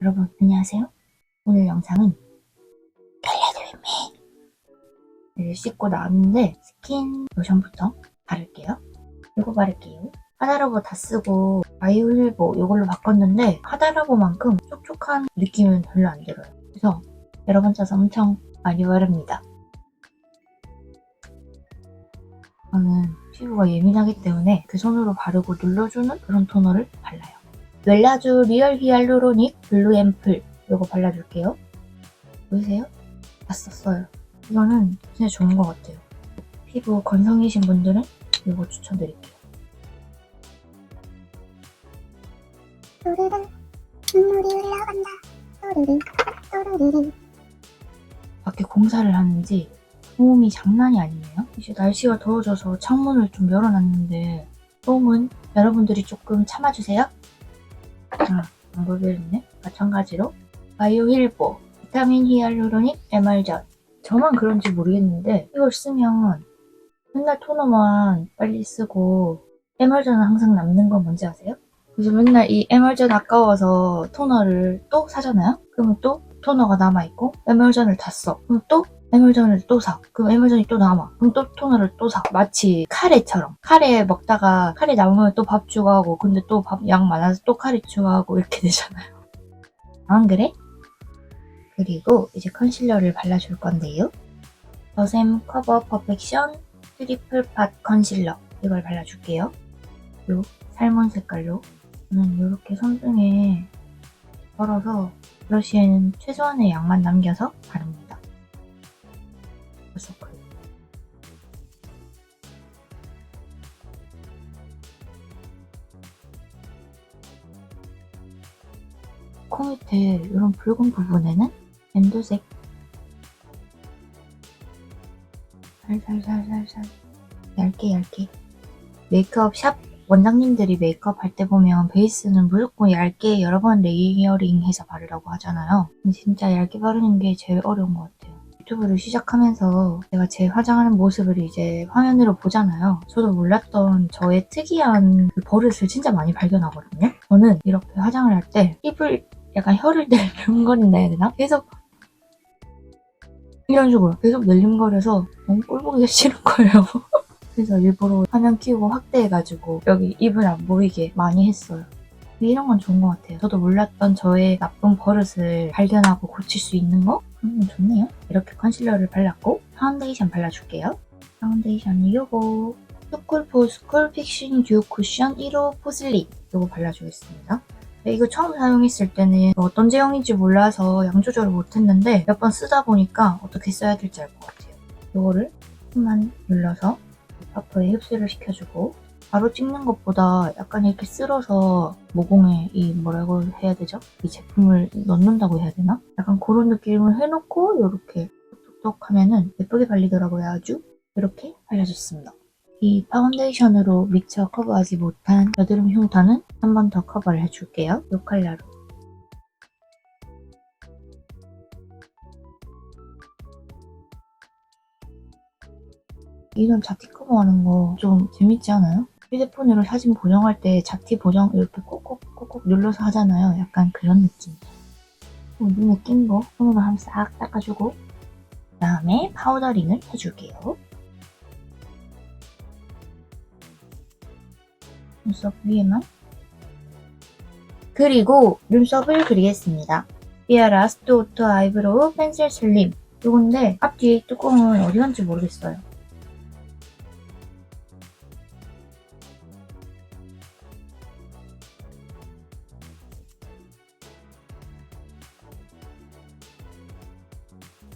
여러분 안녕하세요. 오늘 영상은 를 씻고 나왔는데 스킨 로션부터 바를게요. 이거 바를게요. 하다라보 다 쓰고 바이오힐보 이걸로 바꿨는데 하다라보만큼 촉촉한 느낌은 별로 안 들어요. 그래서 여러 번 짜서 엄청 많이 바릅니다. 저는 피부가 예민하기 때문에 그 손으로 바르고 눌러주는 그런 토너를 발라요. 웰라쥬 리얼 히알루로닉 블루 앰플 이거 발라줄게요. 보이세요? 다 썼어요. 이거는 진짜 좋은 것 같아요. 피부 건성이신 분들은 이거 추천드릴게요. 또르르 눈물이 흘러간다. 또르르 또르르. 밖에 공사를 하는지 소음이 장난이 아니네요. 이제 날씨가 더워져서 창문을 좀 열어놨는데 소음은 여러분들이 조금 참아주세요. 안 보여드렸네. 마찬가지로 바이오 힐보 비타민 히알루로닉 에멀전. 저만 그런지 모르겠는데 이걸 쓰면 맨날 토너만 빨리 쓰고 에멀전은 항상 남는 건 뭔지 아세요? 그래서 맨날 이 에멀전 아까워서 토너를 또 사잖아요? 그러면 또 토너가 남아있고 에멀전을 다 써. 그럼 또 에멀전을 또 사. 그럼 에멀전이 또 남아. 그럼 또 토너를 또 사. 마치 카레처럼. 카레 먹다가 카레 남으면 또 밥 추가하고 근데 또 밥 양 많아서 또 카레 추가하고 이렇게 되잖아요. 안 그래? 그리고 이제 컨실러를 발라줄 건데요. 더샘 커버 퍼펙션 트리플 팟 컨실러 이걸 발라줄게요. 요 살몬 색깔로 저는 이렇게 손등에 걸어서 브러쉬에는 최소한의 양만 남겨서 바릅니다. 서클. 코 밑에 이런 붉은 부분에는 밴드색 살살살살살 얇게 메이크업 샵 원장님들이 메이크업 할 때 보면 베이스는 무조건 얇게 여러 번 레이어링 해서 바르라고 하잖아요. 근데 진짜 얇게 바르는 게 제일 어려운 것 같아요. 유튜브를 시작하면서 제가 제 화장하는 모습을 이제 화면으로 보잖아요. 저도 몰랐던 저의 특이한 그 버릇을 진짜 많이 발견하거든요. 저는 이렇게 화장을 할 때 입을 약간 혀를 내름거린다 해야 되나? 계속 이런 식으로 계속 늘림거려서 너무 꼴보기가 싫은 거예요. 그래서 일부러 화면 키우고 확대해가지고 여기 입은 안 보이게 많이 했어요. 근데 이런 건 좋은 것 같아요. 저도 몰랐던 저의 나쁜 버릇을 발견하고 고칠 수 있는 거? 좋네요. 이렇게 컨실러를 발랐고 파운데이션 발라줄게요. 파운데이션은 요거 스쿨포스쿨 픽싱 듀오 쿠션 1호 포슬린 요거 발라주겠습니다. 이거 처음 사용했을 때는 어떤 제형인지 몰라서 양 조절을 못했는데 몇 번 쓰다 보니까 어떻게 써야 될지 알 것 같아요. 요거를 손만 눌러서 퍼프에 흡수를 시켜주고 바로 찍는 것보다 약간 이렇게 쓸어서 모공에 이 뭐라고 해야 되죠? 이 제품을 넣는다고 해야 되나? 약간 그런 느낌을 해놓고 이렇게 톡톡톡 하면은 예쁘게 발리더라고요. 아주 이렇게 발라줬습니다. 이 파운데이션으로 미처 커버하지 못한 여드름 흉터는 한 번 더 커버를 해줄게요. 이 컬러로. 이런 잡티 커버하는 거 좀 재밌지 않아요? 휴대폰으로 사진 보정할 때 잡티 보정 이렇게 콕콕콕콕 눌러서 하잖아요. 약간 그런 느낌. 눈에 낀 거 손으로 한번 싹 닦아주고 그다음에 파우더링을 해줄게요. 눈썹 위에만. 그리고 눈썹을 그리겠습니다. 비아라스트 오토 아이브로우 펜슬 슬림. 이건데 앞뒤 뚜껑은 어디 간지 모르겠어요.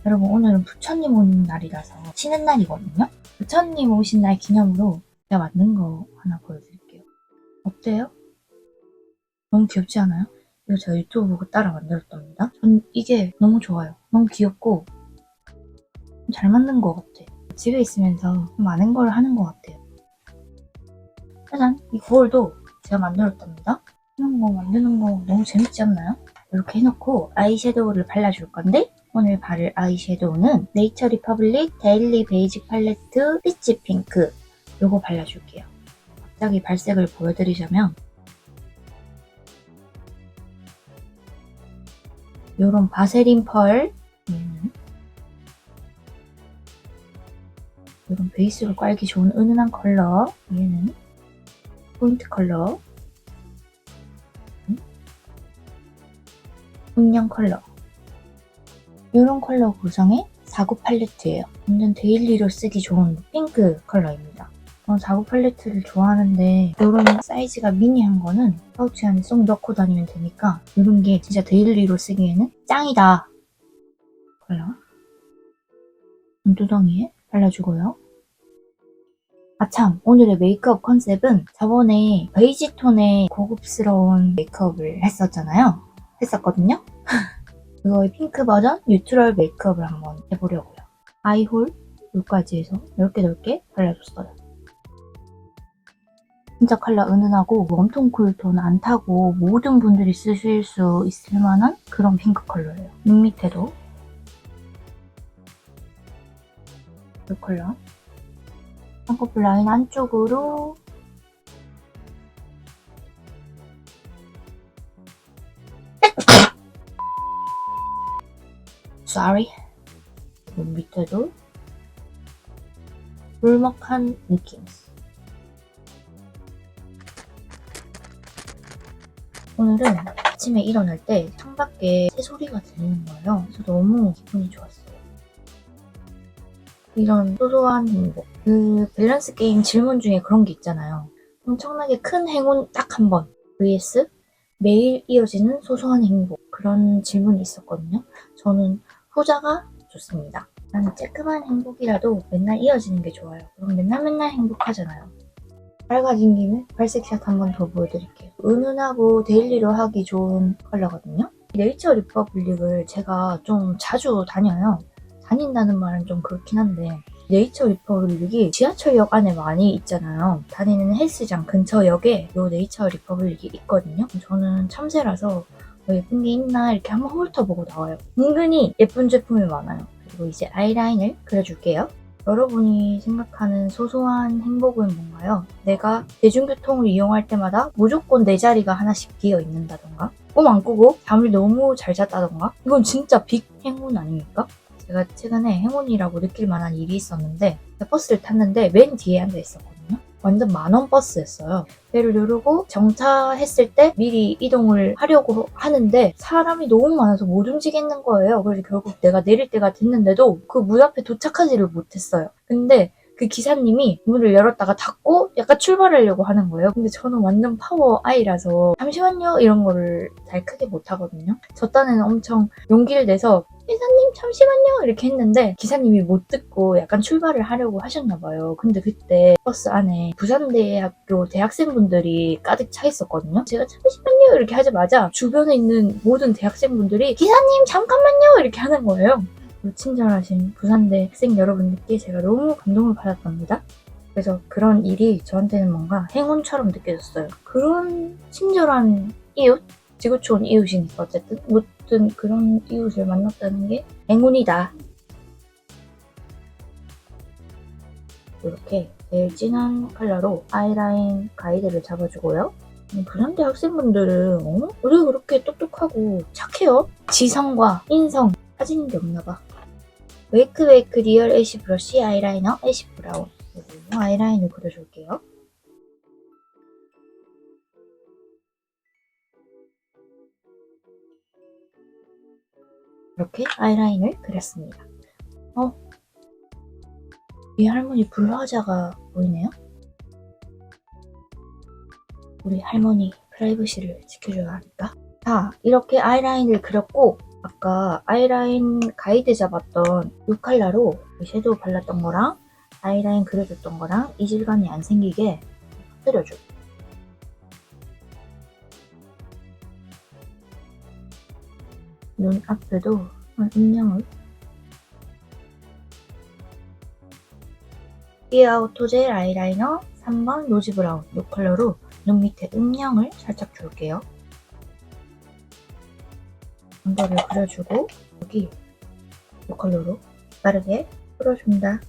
여러분 오늘은 부처님 오는 날이라서 쉬는 날이거든요. 부처님 오신 날 기념으로 제가 만든 거 하나 보여드릴게요. 어때요? 너무 귀엽지 않아요? 이거 제가 유튜브 보고 따라 만들었답니다. 전 이게 너무 좋아요. 너무 귀엽고 잘 만든 것 같아. 집에 있으면서 많은 걸 하는 것 같아요. 짜잔! 이 거울도 제가 만들었답니다. 이런 거 만드는 거 너무 재밌지 않나요? 이렇게 해놓고 아이섀도우를 발라줄 건데 오늘 바를 아이섀도우는 네이처 리퍼블릭 데일리 베이직 팔레트 피치 핑크 요거 발라줄게요. 갑자기 발색을 보여드리자면 요런 바세린 펄, 얘는 요런 베이스로 깔기 좋은 은은한 컬러, 얘는 포인트 컬러, 음영 컬러. 요런 컬러 구성의 4구 팔레트예요. 완전 데일리로 쓰기 좋은 핑크 컬러입니다. 저는 4구 팔레트를 좋아하는데 이런 사이즈가 미니한 거는 파우치 안에 쏙 넣고 다니면 되니까 이런 게 진짜 데일리로 쓰기에는 짱이다. 컬러 눈두덩이에 발라주고요. 아참, 오늘의 메이크업 컨셉은 저번에 베이지 톤의 고급스러운 메이크업을 했었거든요. 그거의 핑크 버전 뉴트럴 메이크업을 한번 해보려고요. 아이홀 여기까지 해서 넓게 발라줬어요. 진짜 컬러 은은하고 웜톤 쿨톤 안 타고 모든 분들이 쓰실 수 있을 만한 그런 핑크 컬러예요. 눈 밑에도 이 컬러 쌍꺼풀 라인 안쪽으로 sorry 눈 밑에도 물먹한 느낌. 오늘은 아침에 일어날 때 창밖에 새소리가 들리는 거예요. 그래서 너무 기분이 좋았어요. 이런 소소한 행복. 그 밸런스 게임 질문 중에 그런 게 있잖아요. 엄청나게 큰 행운 딱 한 번. vs 매일 이어지는 소소한 행복. 그런 질문이 있었거든요. 저는 후자가 좋습니다. 나는 쬐끔한 행복이라도 맨날 이어지는 게 좋아요. 그럼 맨날 행복하잖아요. 밝아진 김에 발색샷 한 번 더 보여드릴게요. 은은하고 데일리로 하기 좋은 컬러거든요. 네이처 리퍼블릭을 제가 좀 자주 다녀요. 다닌다는 말은 좀 그렇긴 한데 네이처 리퍼블릭이 지하철역 안에 많이 있잖아요. 다니는 헬스장 근처 역에 요 네이처 리퍼블릭이 있거든요. 저는 참새라서 뭐 예쁜 게 있나 이렇게 한번 훑어보고 나와요. 은근히 예쁜 제품이 많아요. 그리고 이제 아이라인을 그려줄게요. 여러분이 생각하는 소소한 행복은 뭔가요? 내가 대중교통을 이용할 때마다 무조건 내 자리가 하나씩 비어 있는다던가, 꿈 안 꾸고 잠을 너무 잘 잤다던가, 이건 진짜 빅 행운 아닙니까? 제가 최근에 행운이라고 느낄 만한 일이 있었는데 버스를 탔는데 맨 뒤에 앉아 있었거든요. 완전 만원 버스였어요. 배를 누르고 정차했을 때 미리 이동을 하려고 하는데 사람이 너무 많아서 못 움직이는 거예요. 그래서 결국 내가 내릴 때가 됐는데도 그 문 앞에 도착하지를 못했어요. 근데 그 기사님이 문을 열었다가 닫고 약간 출발하려고 하는 거예요. 근데 저는 완전 파워 아이라서 잠시만요 이런 거를 잘 크게 못하거든요. 저 딴에는 엄청 용기를 내서 기사님 잠시만요 이렇게 했는데 기사님이 못 듣고 약간 출발을 하려고 하셨나 봐요. 근데 그때 버스 안에 부산대학교 대학생분들이 가득 차 있었거든요. 제가 잠시만요 이렇게 하자마자 주변에 있는 모든 대학생분들이 기사님 잠깐만요 이렇게 하는 거예요. 친절하신 부산대 학생 여러분들께 제가 너무 감동을 받았답니다. 그래서 그런 일이 저한테는 뭔가 행운처럼 느껴졌어요. 그런 친절한 이웃? 지구촌 이웃이니까 어쨌든 그런 이웃을 만났다는 게 행운이다. 이렇게 제일 진한 컬러로 아이라인 가이드를 잡아주고요. 부산대 학생분들은 왜 그렇게 똑똑하고 착해요? 지성과 인성 빠지는 게 없나봐. 웨이크 리얼 애쉬 브러쉬 아이라이너 애쉬 브라운 그리고 아이라인을 그려줄게요. 이렇게 아이라인을 그렸습니다. 이 할머니 불화자가 보이네요. 우리 할머니 프라이버시를 지켜줘야 하니까. 자, 이렇게 아이라인을 그렸고 아까 아이라인 가이드 잡았던 이 컬러로 섀도우 발랐던 거랑 아이라인 그려줬던 거랑 이질감이 안 생기게 터뜨려줘. 눈 앞에도 음영을 피아우토 젤 아이라이너 3번 로지 브라운 이 컬러로 눈 밑에 음영을 살짝 줄게요. 언더를 그려주고 여기 이 컬러로 빠르게 풀어줍니다.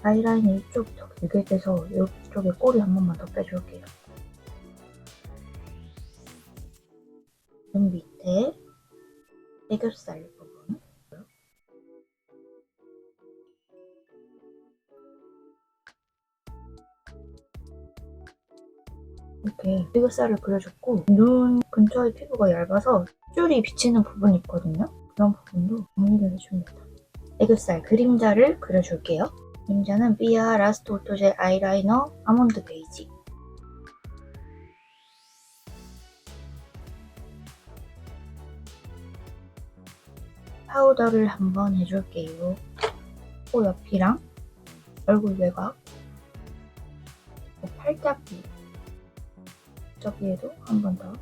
아이라인이 이쪽이 더 길게 돼서 이쪽에 꼬리 한 번만 더 빼줄게요. 눈 밑에 애교살 부분 이렇게 애교살을 그려줬고 눈 근처의 피부가 얇아서 줄이 비치는 부분이 있거든요. 그런 부분도 정리를 해줍니다. 애교살 그림자를 그려줄게요. 그림자는 삐아 라스트 오토젤 아이라이너 아몬드 베이지. 파우더를 한번 해줄게요. 코 옆이랑 얼굴 외곽, 팔짝귀 저기에도 한 번 더.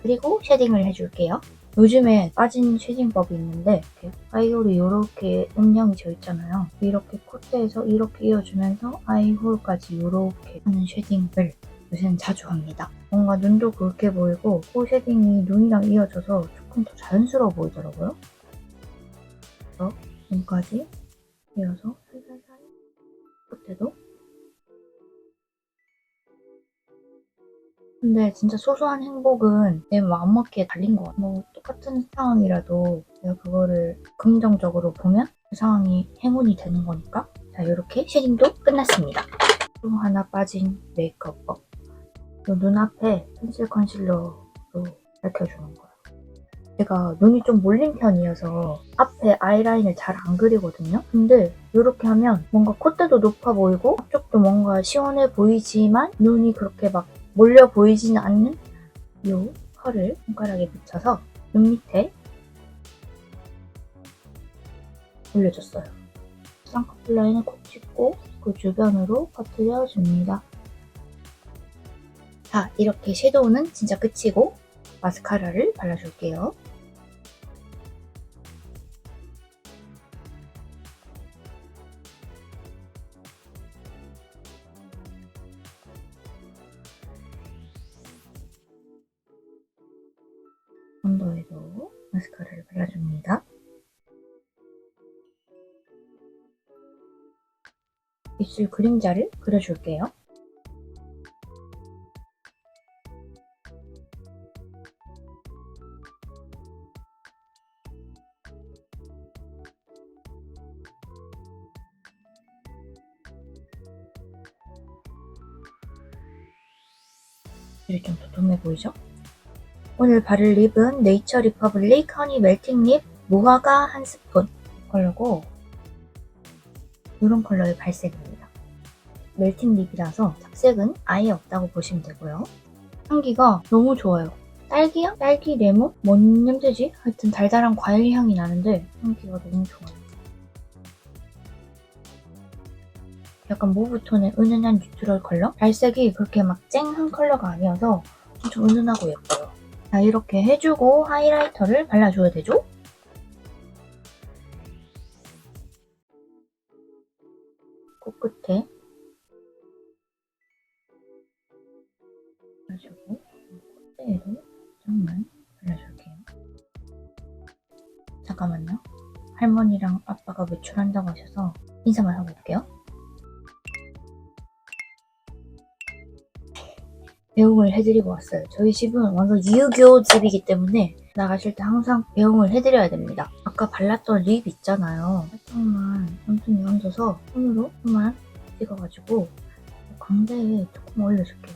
그리고 쉐딩을 해줄게요. 요즘에 빠진 쉐딩법이 있는데 아이홀이 이렇게 음영이 져 있잖아요. 이렇게 콧대에서 이렇게 이어주면서 아이홀까지 이렇게 하는 쉐딩을 요새는 자주 합니다. 뭔가 눈도 굵게 보이고 코 쉐딩이 눈이랑 이어져서 조금 더 자연스러워 보이더라고요. 그래서 눈까지 이어서 살살살 콧대도. 근데 진짜 소소한 행복은 내 마음먹기에 달린 것 같아. 뭐 똑같은 상황이라도 내가 그거를 긍정적으로 보면 그 상황이 행운이 되는 거니까. 자, 이렇게 쉐딩도 끝났습니다. 또 하나 빠진 메이크업법. 이 눈앞에 펜슬 컨실러로 밝혀주는 거예요. 제가 눈이 좀 몰린 편이어서 앞에 아이라인을 잘 안 그리거든요. 근데 이렇게 하면 뭔가 콧대도 높아 보이고 앞쪽도 뭔가 시원해 보이지만 눈이 그렇게 막 몰려 보이지는 않는 이 컬을 손가락에 묻혀서 눈 밑에 올려줬어요. 쌍꺼풀 라인을 콕 짚고 그 주변으로 퍼뜨려줍니다. 자, 이렇게 섀도우는 진짜 끝이고 마스카라를 발라줄게요. 언더에도 마스카라를 발라줍니다. 입술 그림자를 그려줄게요. 입술이 좀 도톰해 보이죠? 오늘 바를 립은 네이처 리퍼블릭 허니 멜팅 립 무화과 한 스푼 컬러고 이런 컬러의 발색입니다. 멜팅 립이라서 착색은 아예 없다고 보시면 되고요. 향기가 너무 좋아요. 딸기향? 딸기 레몬? 뭔 냄새지? 하여튼 달달한 과일 향이 나는데 향기가 너무 좋아요. 약간 모브톤의 은은한 뉴트럴 컬러? 발색이 그렇게 막 쨍한 컬러가 아니어서 좀 은은하고 예뻐요. 자, 이렇게 해주고 하이라이터를 발라줘야 되죠? 코끝에 발라주고 콧대에도 잠깐만 발라줄게요. 잠깐만요. 할머니랑 아빠가 외출한다고 하셔서 인사만 하고 올게요. 배웅을 해드리고 왔어요. 저희 집은 완전 유교 집이기 때문에 나가실 때 항상 배웅을 해드려야 됩니다. 아까 발랐던 립 있잖아요. 살짝만 손등에 얹어서 손으로 손만 찍어가지고 광대에 조금 올려줄게요.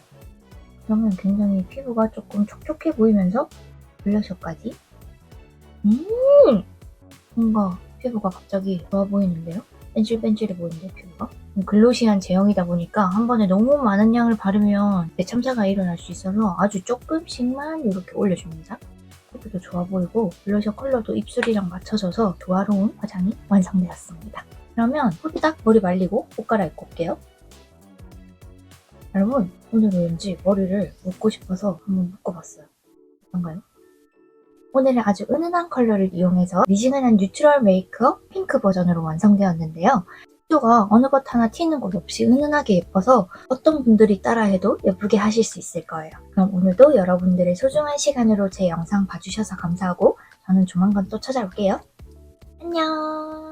그러면 굉장히 피부가 조금 촉촉해 보이면서 블러셔까지 뭔가 피부가 갑자기 좋아 보이는데요? 뺀질뺀질해 보이는데 피부가? 글로시한 제형이다 보니까 한 번에 너무 많은 양을 바르면 대참사가 일어날 수 있어서 아주 조금씩만 이렇게 올려줍니다. 피부도 좋아 보이고 블러셔 컬러도 입술이랑 맞춰져서 조화로운 화장이 완성되었습니다. 그러면 후딱 머리 말리고 옷 갈아입고 올게요. 여러분, 오늘은 왠지 머리를 묶고 싶어서 한번 묶어봤어요. 어떤가요? 오늘은 아주 은은한 컬러를 이용해서 미지근한 뉴트럴 메이크업 핑크 버전으로 완성되었는데요. 섀도우가 어느 것 하나 튀는 곳 없이 은은하게 예뻐서 어떤 분들이 따라해도 예쁘게 하실 수 있을 거예요. 그럼 오늘도 여러분들의 소중한 시간으로 제 영상 봐주셔서 감사하고 저는 조만간 또 찾아올게요. 안녕.